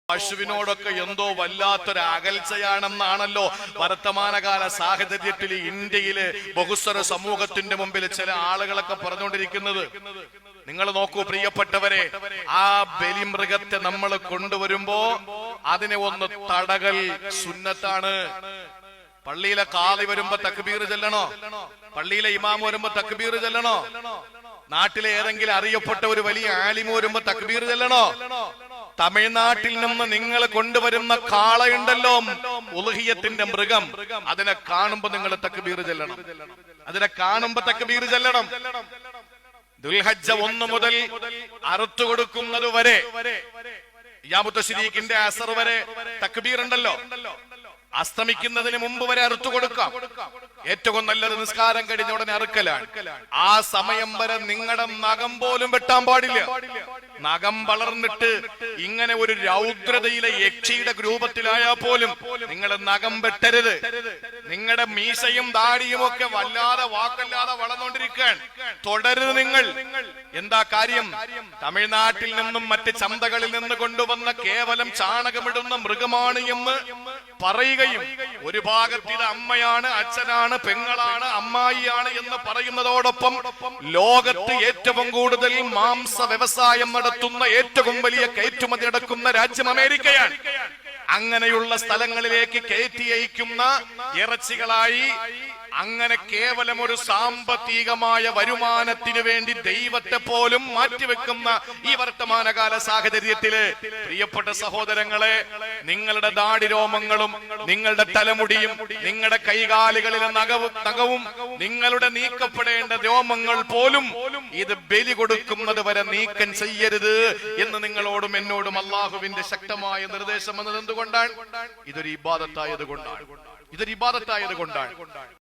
പശുവിനോടൊക്കെ എന്തോ വല്ലാത്തൊരു അകൽച്ചയാണെന്നാണല്ലോ വർത്തമാനകാല സാഹചര്യത്തിൽ ഇന്ത്യയിലെ ബഹുസ്വര സമൂഹത്തിന്റെ മുമ്പിൽ ചില ആളുകളൊക്കെ പറഞ്ഞുകൊണ്ടിരിക്കുന്നത്. നിങ്ങൾ നോക്കൂ പ്രിയപ്പെട്ടവരെ, ആ ബലിമൃഗത്തെ നമ്മൾ കൊണ്ടുവരുമ്പോ അതിനെ ഒന്ന് തടകൽ സുന്നത്താണ്. പള്ളിയിലെ കാളി വരുമ്പോ തക്ബീർ ചെല്ലണോ? പള്ളിയിലെ ഇമാം വരുമ്പോ തക്ബീർ ചെല്ലണോ? നാട്ടിലെ ഏതെങ്കിലും അറിയപ്പെട്ട ഒരു വലിയ ആലിമ വരുമ്പോ തക്ബീർ ചെല്ലണോ? തമിഴ്നാട്ടിൽ നിന്ന് നിങ്ങൾ കൊണ്ടുവരുന്ന കാളയുണ്ടല്ലോ, ഉളുഹിയത്തിന്റെ മൃഗം, അതിനെ കാണുമ്പോ നിങ്ങൾ തക്ബീർ ചെല്ലണം. അതിനെ കാണുമ്പോ തക്ബീർ ചെല്ലണം. ദുൽഹജ്ജ 1 മുതൽ അറുത്തു കൊടുക്കുന്നത് വരെ, യാമുത്ത ശരീക്കിന്റെ അസർ വരെ തക്ബീർ ഉണ്ടല്ലോ. അസ്തമിക്കുന്നതിന് മുമ്പ് വരെ അറുത്തു കൊടുക്കാം. ഏറ്റവും നല്ലത് നിസ്കാരം കഴിഞ്ഞ ഉടനെ അറുക്കലാണ്. ആ സമയം വരെ നിങ്ങളുടെ നഖം പോലും വെട്ടാൻ പാടില്ല. നഖം വളർന്നിട്ട് ഇങ്ങനെ ഒരു രൗദ്രതയിലെ യക്ഷിയുടെ രൂപത്തിലായാൽ പോലും നിങ്ങൾ നഖം വെട്ടരുത്. നിങ്ങളുടെ മീശയും ദാടിയും ഒക്കെ വല്ലാതെ വാക്കല്ലാതെ വളർന്നുകൊണ്ടിരിക്കാൻ തുടരുത് നിങ്ങൾ. എന്താ കാര്യം? തമിഴ്നാട്ടിൽ നിന്നും മറ്റ് ചന്തകളിൽ നിന്ന് കൊണ്ടുവന്ന കേവലം ചാണകമിടുന്ന മൃഗമാണ് എന്ന് പറയുകയും, ഒരു ഭാഗത്ത് ഇത് അമ്മയാണ്, അച്ഛനാണ്, പെങ്ങളാണ്, അമ്മായിയാണ് എന്ന് പറയുന്നതോടൊപ്പം ലോകത്ത് ഏറ്റവും കൂടുതൽ മാംസ വ്യവസായം നടത്തുന്ന ഏറ്റവും വലിയ കയറ്റുമതി നടക്കുന്ന രാജ്യം അമേരിക്കയാണ്. അങ്ങനെയുള്ള സ്ഥലങ്ങളിലേക്ക് കയറ്റി അയക്കുന്ന ഇറച്ചികളായി, അങ്ങനെ കേവലം ഒരു സാമ്പത്തികമായ വരുമാനത്തിന് വേണ്ടി ദൈവത്തെ പോലും മാറ്റിവെക്കുന്ന ഈ വർത്തമാനകാല സാഹചര്യത്തില് പ്രിയപ്പെട്ട സഹോദരങ്ങളെ, നിങ്ങളുടെ ദാടിരോമങ്ങളും നിങ്ങളുടെ തലമുടിയും നിങ്ങളുടെ കൈകാലുകളിലെ നഖവും നിങ്ങളുടെ നീക്കപ്പെടേണ്ട രോമങ്ങൾ പോലും ഇത് ബലി കൊടുക്കുന്നത് വരെ നീക്കം ചെയ്യരുത് എന്ന് നിങ്ങളോടും എന്നോടും അള്ളാഹുവിന്റെ ശക്തമായ നിർദ്ദേശം വന്നത് എന്തുകൊണ്ടാണ്? ഇതൊരു ഇബാദത്തായത് കൊണ്ടാണ്.